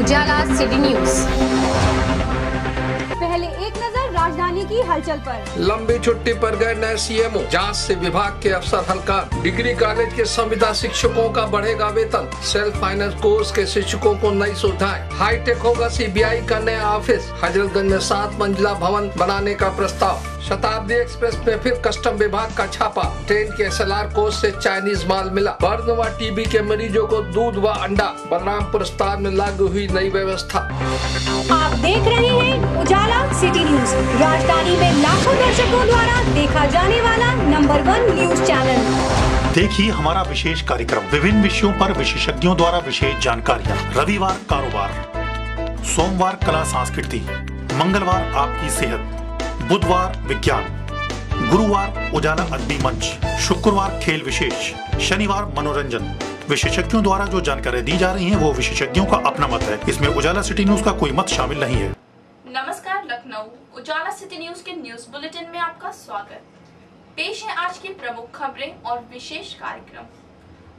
उजाला city news. पहले एक नजर राजधानी की हलचल पर। लंबी छुट्टी पर गए नए सीएमओ, जांच से विभाग के अफसर हलकार। डिग्री कॉलेज के संविदा शिक्षकों का बढ़ेगा वेतन। सेल्फ फाइनेंस कोर्स के शिक्षकों को नई सुविधाएं। हाईटेक होगा सीबीआई का नया ऑफिस। हजरतगंज में 7 मंजिला भवन बनाने का प्रस्ताव। शताब्दी एक्सप्रेस में फिर कस्टम विभाग का छापा। ट्रेन के SLR कोच से चाइनीज माल मिला। बर्न व टीबी के मरीजों को दूध व अंडा। बलरामपुर स्टार में लागू हुई नई व्यवस्था। आप देख रहे हैं उजाला सिटी न्यूज, राजधानी में लाखों दर्शकों द्वारा देखा जाने वाला नंबर 1 न्यूज चैनल। देखिए हमारा विशेष कार्यक्रम, विभिन्न विषयों पर विशेषज्ञों द्वारा विशेष जानकारियाँ। रविवार कारोबार, सोमवार कला संस्कृति, मंगलवार आपकी सेहत, बुधवार विज्ञान, गुरुवार उजाला अदबी मंच, शुक्रवार खेल विशेष, शनिवार मनोरंजन। विशेषज्ञों द्वारा जो जानकारी दी जा रही है वो विशेषज्ञों का अपना मत है, इसमें उजाला सिटी न्यूज का कोई मत शामिल नहीं है। नमस्कार लखनऊ उजाला सिटी न्यूज के न्यूज बुलेटिन में आपका स्वागत। पेश है आज की प्रमुख खबरें और विशेष कार्यक्रम।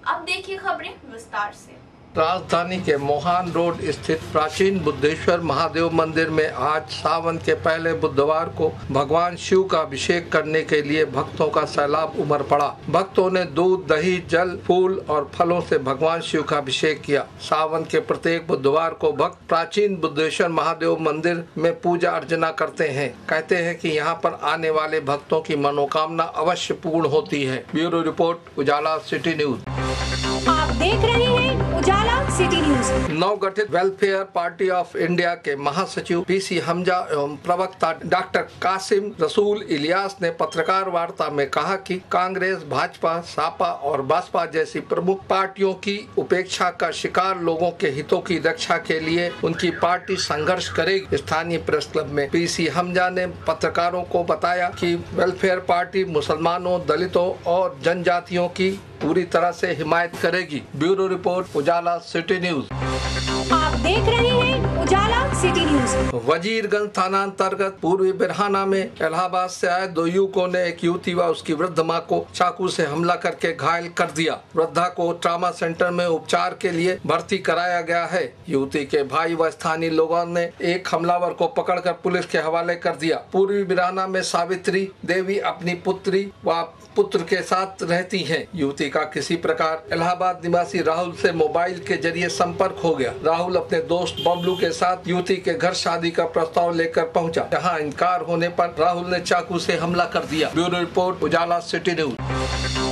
अब देखिए खबरें विस्तार से। राजधानी के मोहान रोड स्थित प्राचीन बुद्धेश्वर महादेव मंदिर में आज सावन के पहले बुधवार को भगवान शिव का अभिषेक करने के लिए भक्तों का सैलाब उमड़ पड़ा। भक्तों ने दूध, दही, जल, फूल और फलों से भगवान शिव का अभिषेक किया। सावन के प्रत्येक बुधवार को भक्त प्राचीन बुद्धेश्वर महादेव मंदिर में पूजा अर्चना करते हैं। कहते हैं कि यहाँ पर आने वाले भक्तों की मनोकामना अवश्य पूर्ण होती है। Bureau report, Ujala city news. आप देख रहे हैं उजाला सिटी न्यूज। नवगठित वेलफेयर पार्टी ऑफ इंडिया के महासचिव PC हमजा एवं प्रवक्ता डॉक्टर कासिम रसूल इलियास ने पत्रकार वार्ता में कहा कि कांग्रेस, भाजपा, सापा और बसपा जैसी प्रमुख पार्टियों की उपेक्षा का शिकार लोगों के हितों की रक्षा के लिए उनकी पार्टी संघर्ष करेगी। स्थानीय प्रेस क्लब में PC हमजा ने पत्रकारों को बताया कि वेलफेयर पार्टी मुसलमानों, दलितों और जनजातियों की पूरी तरह से हिमायत करेगी। Bureau report, Ujala city news. आप देख रहे हैं उजाला सिटी न्यूज। वजीरगंज थाना अंतर्गत पूर्वी बिरहाना में इलाहाबाद से आए 2 युवकों ने एक युवती व उसकी वृद्ध मां को चाकू से हमला करके घायल कर दिया। वृद्धा को ट्रामा सेंटर में उपचार के लिए भर्ती कराया गया है। युवती के भाई व स्थानीय लोगों ने एक हमलावर को पकड़कर पुलिस के हवाले कर दिया। पूर्वी बिरहाना में सावित्री देवी अपनी पुत्री व पुत्र के साथ रहती हैं। युवती का किसी प्रकार इलाहाबाद निवासी राहुल से मोबाइल के जरिए संपर्क हो गया। राहुल अपने दोस्त बबलू के साथ युवती के घर शादी का प्रस्ताव लेकर पहुंचा, जहां इनकार होने पर राहुल ने चाकू से हमला कर दिया। Bureau report, Ujala city news.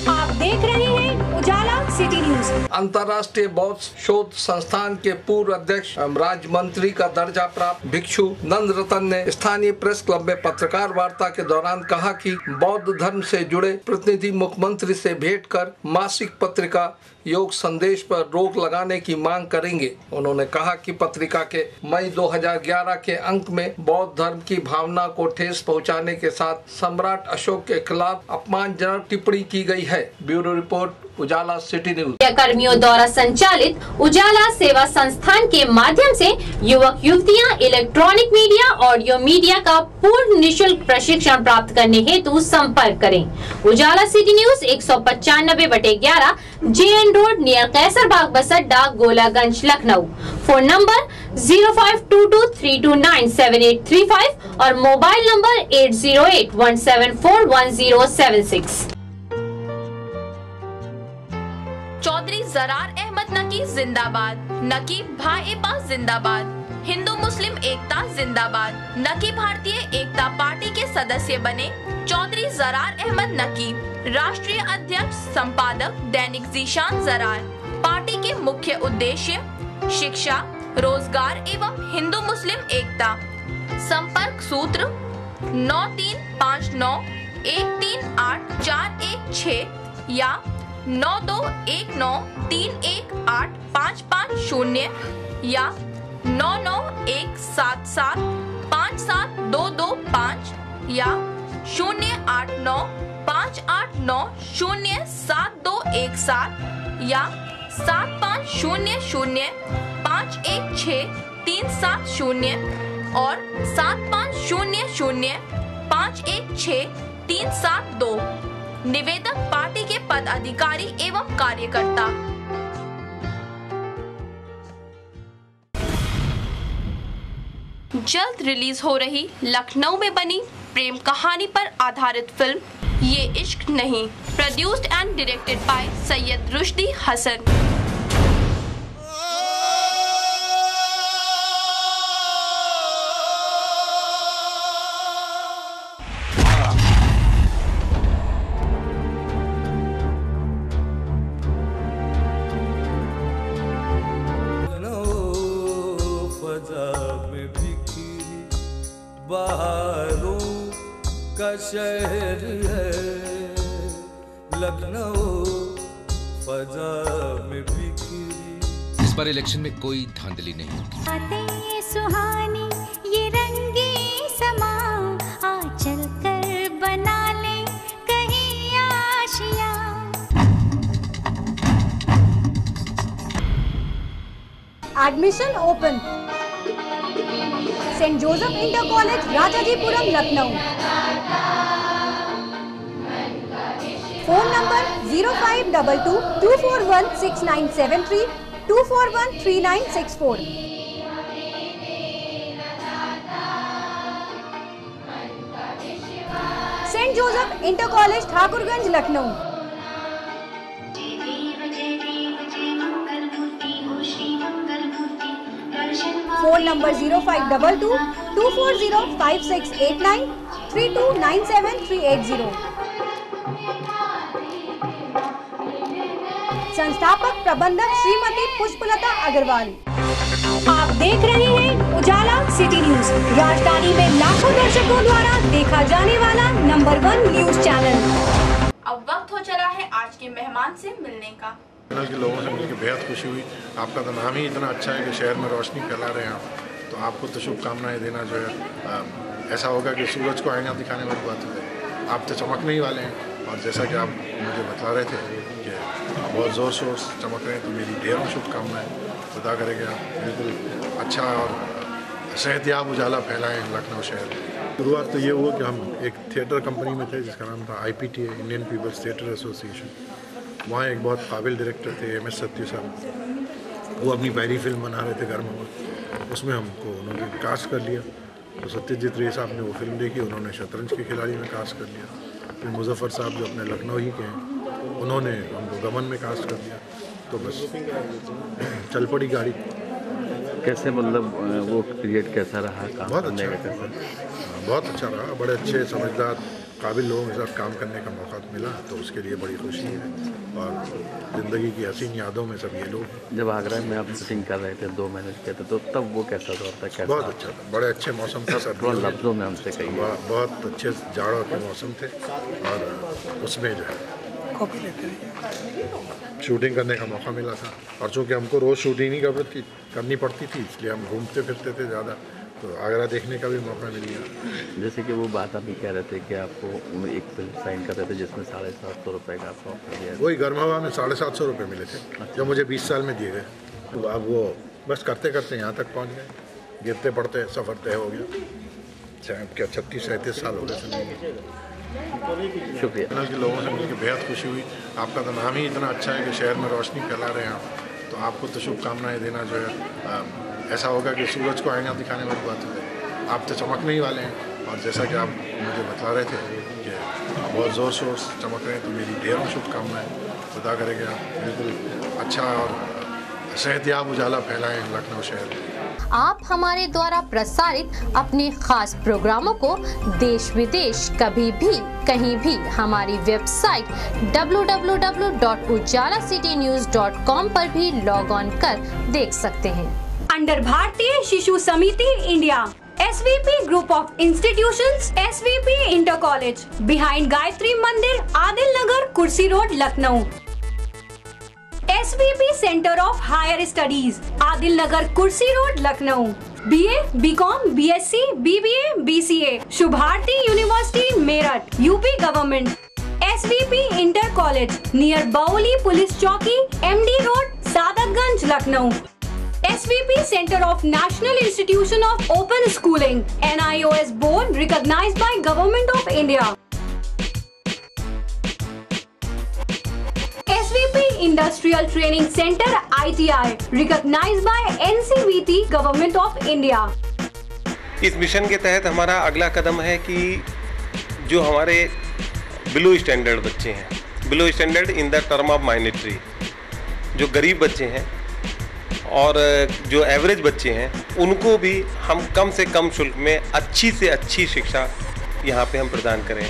आप देख रहे हैं उजाला सिटी न्यूज। अंतर्राष्ट्रीय बौद्ध शोध संस्थान के पूर्व अध्यक्ष राज्य मंत्री का दर्जा प्राप्त भिक्षु नंद रतन ने स्थानीय प्रेस क्लब में पत्रकार वार्ता के दौरान कहा कि बौद्ध धर्म से जुड़े प्रतिनिधि मुख्यमंत्री से भेंट कर मासिक पत्रिका योग संदेश पर रोक लगाने की मांग करेंगे। उन्होंने कहा कि पत्रिका के मई 2011 के अंक में बौद्ध धर्म की भावना को ठेस पहुंचाने के साथ सम्राट अशोक के खिलाफ अपमानजनक टिप्पणी की गई है। Bureau report, Ujala city news. कर्मियों द्वारा संचालित उजाला सेवा संस्थान के माध्यम से युवक युवतियां इलेक्ट्रॉनिक मीडिया, ऑडियो मीडिया का पूर्ण निःशुल्क प्रशिक्षण प्राप्त करने हेतु संपर्क करें। Ujala city news 195/11 JN road near Kaiserbagh bus अड्डा, गोलागंज, लखनऊ। फोन नंबर 0522329785 और मोबाइल नंबर 8081741076। चौधरी जरार अहमद नकी जिंदाबाद। नकीब भाईपा जिंदाबाद। हिंदू मुस्लिम एकता जिंदाबाद। नकी भारतीय एकता पार्टी के सदस्य बने चौधरी जरार अहमद नकीब, राष्ट्रीय अध्यक्ष संपादक दैनिक जीशान जरार। पार्टी के मुख्य उद्देश्य शिक्षा, रोजगार एवं हिंदू मुस्लिम एकता। संपर्क सूत्र 9359 138 416 या 9219318550 या 99177 57225 या 0895890717 या 7500516370 और 7500516372। निवेदक पार्टी के पदाधिकारी एवं कार्यकर्ता। जल्द रिलीज हो रही लखनऊ में बनी प्रेम कहानी पर आधारित film Ye Ishq Nahin, produced and directed by Syed Rushdi Hasan. बहारों का शहर है लखनऊ, फजा में बिखरी। इस बार इलेक्शन में कोई धांधली नहीं। आते सुहानी ये रंगी समा, आ चल कर बना ले कहीं आशिया। Admission open. Saint Joseph inter college Rajajipuram Lucknow. Phone number 0522-241-6973, 241-3964। Saint Joseph inter college Thakurganj Lucknow. Phone number 0522-240-5689, 3297-380। संस्थापक प्रबंधक श्रीमती पुष्पलता अग्रवाल। आप देख रहे हैं उजाला सिटी न्यूज, राजधानी में लाखों दर्शकों द्वारा देखा जाने वाला नंबर 1 न्यूज चैनल। अब वक्त हो चला है आज के मेहमान से मिलने का। चैनल के लोगों से मिलकर बेहद खुशी हुई। आपका तो नाम ही इतना अच्छा है कि शहर में रोशनी फैला रहे हैं आप, तो आपको तो शुभकामनाएं देना जो है ऐसा होगा कि सूरज को आईना दिखाने वाली बात है। आप तो चमकने ही वाले हैं, और जैसा कि आप मुझे बता रहे थे कि बहुत ज़ोर शोर से चमक रहे हैं, तो मेरी ढेरों शुभकामनाएं। खुदा करेंगे आप बिल्कुल अच्छा और सेहतियाब उजाला फैलाएँ लखनऊ शहर में। शुरुआत तो ये हुआ कि हम एक थिएटर कंपनी में थे जिसका नाम था IPTA, Indian people's theatre association. वहाँ एक बहुत काबिल डायरेक्टर थे MS सत्य साहब, वो अपनी पहली फिल्म बना रहे थे घर में, उसमें हमको उन्होंने कास्ट कर लिया। तो सत्यजीत रे साहब ने वो फिल्म देखी, उन्होंने शतरंज के खिलाड़ी में कास्ट कर लिया। फिर मुजफ्फर साहब जो अपने लखनऊ ही के हैं, उन्होंने हमको गमन में कास्ट कर दिया। तो बस चल पड़ी गाड़ी। कैसे मतलब वो पीरियड कैसा रहा? काम बहुत अच्छा रहा, बहुत अच्छा रहा। बड़े अच्छे समझदार काबिल लोगों के साथ काम करने का मौका मिला, तो उसके लिए बड़ी खुशी है। और ज़िंदगी की हसीन यादों में सब ये लोग। जब आगरा में आप शूटिंग कर रहे थे 2 महीने के थे, तो तब वो कैसा दौर था? कैसा? बहुत अच्छा था, बड़े अच्छे मौसम था सर। लफ्ज़ों में हमसे कहिए। बहुत अच्छे जाड़ों के मौसम थे, और उसमें जो है शूटिंग करने का मौका मिला था। और चूँकि हमको रोज़ शूटिंग नहीं करनी पड़ती थी, इसलिए हम घूमते फिरते थे ज़्यादा, तो आगरा देखने का भी मौका मिल गया। जैसे कि वो बात आप ही कह रहे थे कि आपको एक फिल्म साइन कर रहे थे जिसमें 750 रुपये का आपको ऑफर दिया। वही गर्म हवा में 750 रुपये मिले थे, जो मुझे 20 साल में दिए गए। तो अब वो बस करते करते यहाँ तक पहुँच गए, गिरते पड़ते सफ़र तय हो गया। क्या 36-37 साल हो गए। शुक्रिया। चैनल के लोगों से मिलकर बेहद खुशी हुई। आपका तो नाम ही इतना अच्छा है कि शहर में रोशनी फैला रहे हैं आप, तो आपको तो शुभकामनाएं देना जो है ऐसा होगा कि सूरज को आईना दिखाने वाली बात है। आप तो चमकने ही वाले हैं, और जैसा कि आप मुझे बता रहे थे कि बहुत ज़ोर शोर से चमक रहे हैं, तो मेरी ढेरों शुभकामनाएं। खुदा करेंगे आप बिल्कुल अच्छा और सेहतियाब उजाला फैलाएँ लखनऊ शहर में। आप हमारे द्वारा प्रसारित अपने खास प्रोग्रामों को देश विदेश कभी भी कहीं भी हमारी वेबसाइट www.ujalacitynews.com पर भी लॉग ऑन कर देख सकते हैं। Under Bharatiya Shishu Samiti India, SVP group of institutions, SVP inter college, behind Gayatri Mandir, Adil Nagar, Kursi road, Lucknow. SVP center of higher studies, Adil Nagar, Kursi road, Lucknow. BA, BCom, BSc, BBA, BCA, Shubharti university, Meerut, UP government. SVP inter college, near Bauli police चौकी, MD road, Saadatganj, Lucknow. SVP Center of National Institution of Open Schooling, NIOS board recognized by Government of India. SVP Industrial Training Center, ITI, recognized by NCVT, Government of India. इस mission के तहत हमारा अगला कदम है कि जो हमारे बिलो स्टैंडर्ड बच्चे हैं, below standard in the term of minority, जो गरीब बच्चे हैं और जो एवरेज बच्चे हैं, उनको भी हम कम से कम शुल्क में अच्छी से अच्छी शिक्षा यहाँ पे हम प्रदान करें।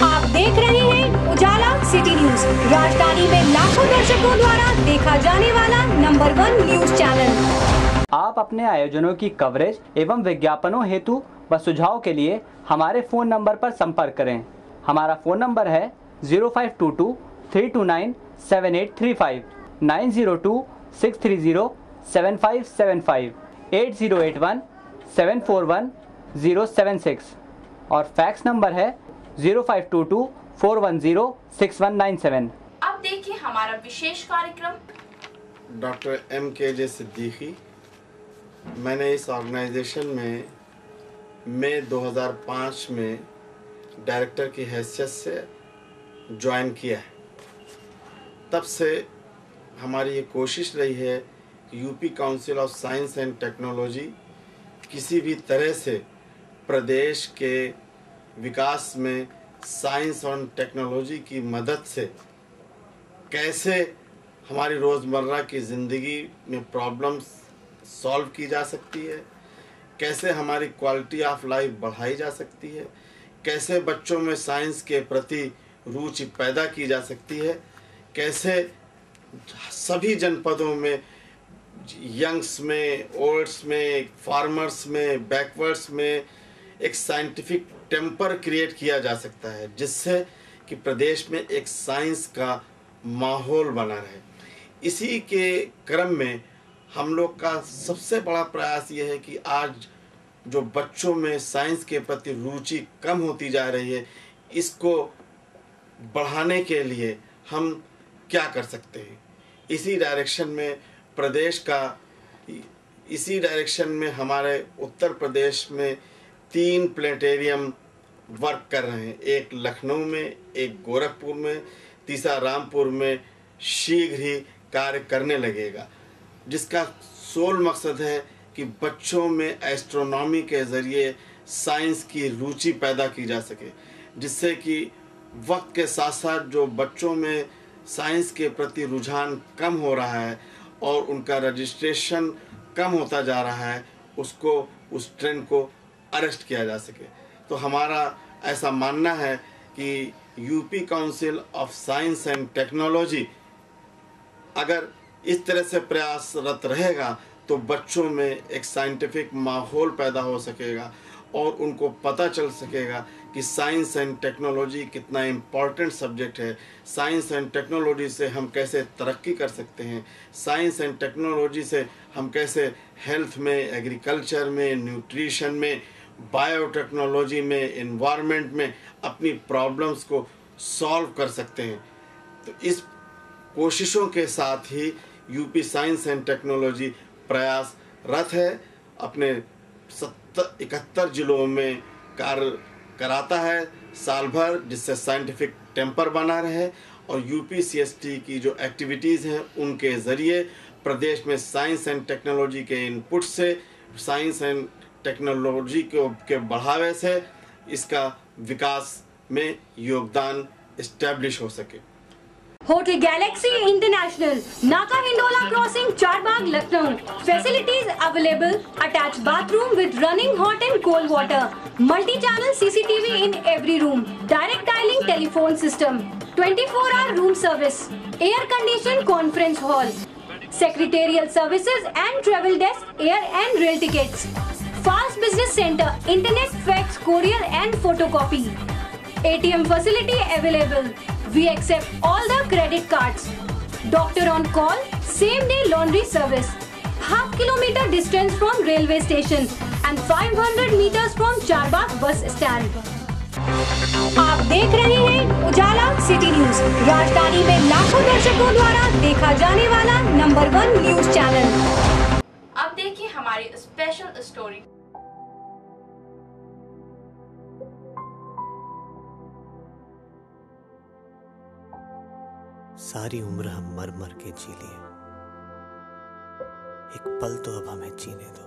आप देख रहे हैं उजाला सिटी न्यूज, राजधानी में लाखों दर्शकों द्वारा देखा जाने वाला नंबर 1 न्यूज चैनल। आप अपने आयोजनों की कवरेज एवं विज्ञापनों हेतु व सुझाव के लिए हमारे फ़ोन नंबर पर संपर्क करें। हमारा फ़ोन नंबर है 0522 329 7835, 902 630 7575, 8081 741 076 और फैक्स नंबर है 0522 410 6197। अब देखिए हमारा विशेष कार्यक्रम। डॉक्टर MKJ सिद्दीकी, मैंने इस ऑर्गेनाइजेशन में मई 2005 में डायरेक्टर की हैसियत से ज्वाइन किया है। तब से हमारी ये कोशिश रही है कि UP council of science and technology किसी भी तरह से प्रदेश के विकास में साइंस और टेक्नोलॉजी की मदद से कैसे हमारी रोज़मर्रा की ज़िंदगी में प्रॉब्लम्स सॉल्व की जा सकती है, कैसे हमारी क्वालिटी ऑफ लाइफ बढ़ाई जा सकती है, कैसे बच्चों में साइंस के प्रति रुचि पैदा की जा सकती है, कैसे सभी जनपदों में, यंग्स में, ओल्ड्स में, फार्मर्स में, बैकवर्ड्स में एक साइंटिफिक टेम्पर क्रिएट किया जा सकता है, जिससे कि प्रदेश में एक साइंस का माहौल बना रहे। इसी के क्रम में हम लोग का सबसे बड़ा प्रयास ये है कि आज जो बच्चों में साइंस के प्रति रुचि कम होती जा रही है, इसको बढ़ाने के लिए हम क्या कर सकते हैं। इसी डायरेक्शन में इसी डायरेक्शन में हमारे उत्तर प्रदेश में 3 प्लेनेटेरियम वर्क कर रहे हैं। एक लखनऊ में, एक गोरखपुर में, तीसरा रामपुर में शीघ्र ही कार्य करने लगेगा, जिसका सोल मकसद है कि बच्चों में एस्ट्रोनॉमी के ज़रिए साइंस की रुचि पैदा की जा सके, जिससे कि वक्त के साथ साथ जो बच्चों में साइंस के प्रति रुझान कम हो रहा है और उनका रजिस्ट्रेशन कम होता जा रहा है, उस ट्रेंड को अरेस्ट किया जा सके। तो हमारा ऐसा मानना है कि UP council of science and technology अगर इस तरह से प्रयासरत रहेगा तो बच्चों में एक साइंटिफिक माहौल पैदा हो सकेगा और उनको पता चल सकेगा कि साइंस एंड टेक्नोलॉजी कितना इम्पॉर्टेंट सब्जेक्ट है, साइंस एंड टेक्नोलॉजी से हम कैसे तरक्की कर सकते हैं, साइंस एंड टेक्नोलॉजी से हम कैसे हेल्थ में, एग्रीकल्चर में, न्यूट्रिशन में, बायोटेक्नोलॉजी में, एनवायरनमेंट में अपनी प्रॉब्लम्स को सॉल्व कर सकते हैं। तो इस कोशिशों के साथ ही यूपी साइंस एंड टेक्नोलॉजी प्रयासरत है, अपने 71 जिलों में कार्य कराता है साल भर, जिससे साइंटिफिक टेम्पर बना रहे और UPCST की जो एक्टिविटीज़ हैं उनके ज़रिए प्रदेश में साइंस एंड टेक्नोलॉजी के इनपुट से, साइंस एंड टेक्नोलॉजी के बढ़ावे से इसका विकास में योगदान इस्टेब्लिश हो सके। होटल गैलेक्सी इंटरनेशनल, नाका Hindola crossing, Charbagh, Lucknow. Facilities available, attach bathroom with running hot and cold water, multi-channel CCTV in every room, direct dialing telephone system, 24-hour room service, air-conditioned conference hall, secretarial services and travel desk, air and rail tickets, fast business center, internet, fax, courier and photocopy, ATM facility available. We accept all the credit cards. Doctor on call, same day laundry service. Half kilometer distance from railway station and 500 meters from Charbagh bus stand. आप देख रहे हैं उजाला city news, राजधानी में लाखों दर्शकों द्वारा देखा जाने वाला नंबर 1 न्यूज चैनल। अब देखिए हमारी स्पेशल स्टोरी। सारी उम्र हम मर मर के जी लिए, एक पल तो अब हमें जीने दो।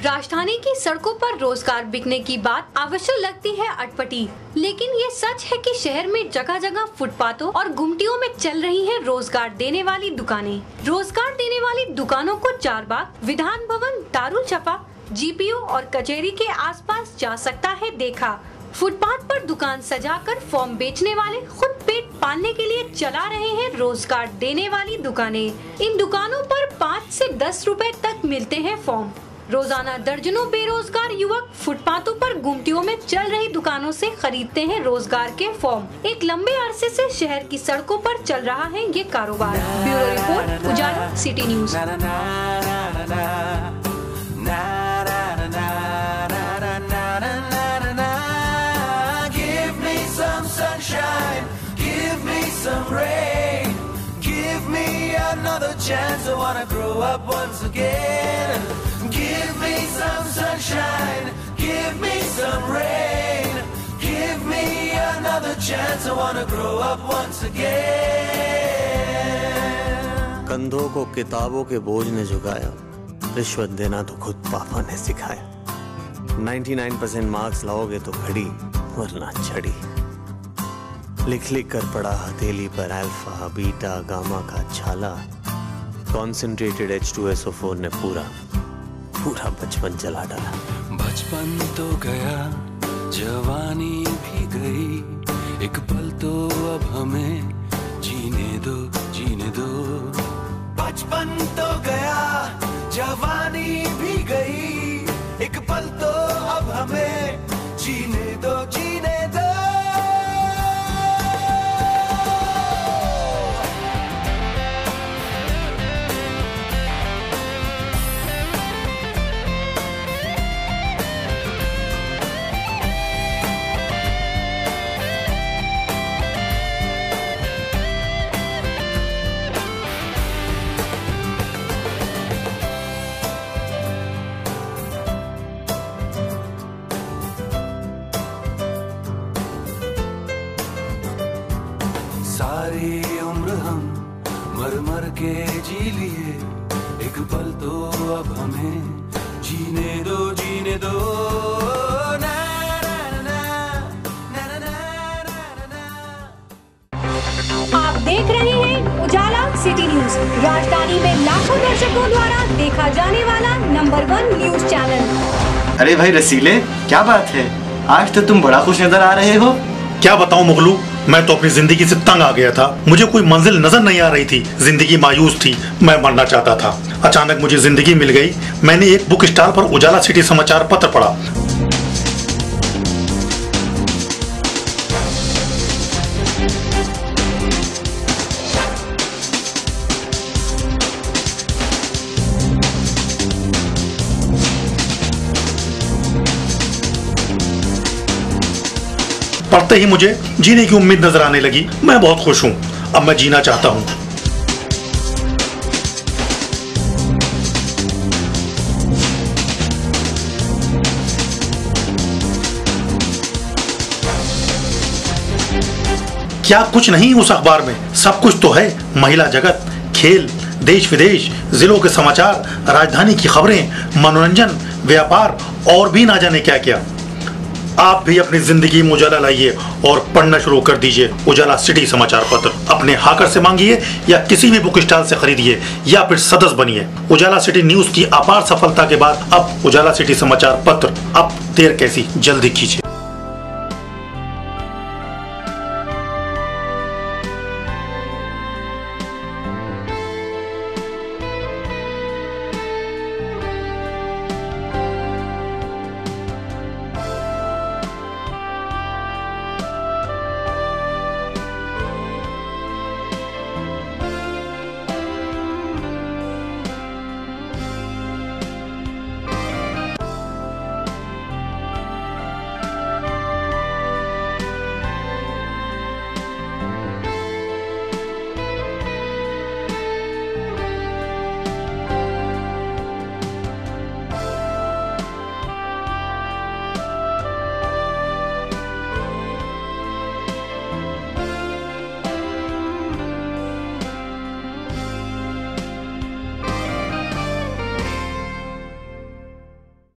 राजधानी की सड़कों पर रोजगार बिकने की बात अवश्य लगती है अटपटी, लेकिन ये सच है कि शहर में जगह जगह फुटपाथों और गुमटियों में चल रही हैं रोजगार देने वाली दुकानें। रोजगार देने वाली दुकानों को चारबाग, विधान भवन, दारुल छपा, जीपीओ और कचहरी के आसपास जा सकता है देखा। फुटपाथ पर दुकान सजाकर फॉर्म बेचने वाले खुद पेट पालने के लिए चला रहे हैं रोजगार देने वाली दुकानें। इन दुकानों पर 5 से 10 रुपए तक मिलते हैं फॉर्म। रोजाना दर्जनों बेरोजगार युवक फुटपाथों पर गुमटियों में चल रही दुकानों से खरीदते हैं रोजगार के फॉर्म। एक लंबे अरसे से शहर की सड़कों पर चल रहा है ये कारोबार। Bureau report, Ujala city news. Some rain, give me another chance. I wanna grow up once again. Give me some sunshine, give me some rain. Give me another chance. I wanna grow up once again. कंधों को किताबों के बोझ ने झुकाया, रिश्वत देना तो खुद पापा ने सिखाया। 99% मार्क्स लाओगे तो घड़ी, वरना छड़ी। लिख लिख कर पढ़ा हथेली पर अल्फा, बीटा, गामा का छाला। कॉन्सेंट्रेटेड H2SO4 ने पूरा बचपन जला डाला। बचपन तो गया, जवानी भी गई, एक पल तो अब हमें जीने दो, जीने दो। बचपन तो गया, जवानी भी गई, एक पल तो अब हमें जीने दो, जीने दो। सारी उम्र हम मर मर के जी लिए, एक पल तो अब हमें जीने दो, जीने दो। ना ना ना ना ना ना। आप देख रहे हैं उजाला सिटी न्यूज, राजधानी में लाखों दर्शकों द्वारा देखा जाने वाला नंबर 1 न्यूज चैनल। अरे भाई रसीले, क्या बात है, आज तो तुम बड़ा खुश नजर आ रहे हो। क्या बताऊं मुगलू, मैं तो अपनी जिंदगी से तंग आ गया था। मुझे कोई मंजिल नजर नहीं आ रही थी, जिंदगी मायूस थी, मैं मरना चाहता था। अचानक मुझे जिंदगी मिल गई। मैंने एक बुक स्टॉल पर उजाला सिटी समाचार पत्र पढ़ा। पढ़ते ही मुझे जीने की उम्मीद नजर आने लगी। मैं बहुत खुश हूं, अब मैं जीना चाहता हूं। क्या कुछ नहीं उस अखबार में? सब कुछ तो है। महिला जगत, खेल, देश विदेश, जिलों के समाचार, राजधानी की खबरें, मनोरंजन, व्यापार और भी ना जाने क्या क्या। आप भी अपनी जिंदगी में उजाला लाइए और पढ़ना शुरू कर दीजिए उजाला सिटी समाचार पत्र। अपने हाकर से मांगिए या किसी भी बुक स्टॉल से खरीदिए या फिर सदस्य बनिए। उजाला सिटी न्यूज की अपार सफलता के बाद अब उजाला सिटी समाचार पत्र, अब देर कैसी, जल्दी कीजिए।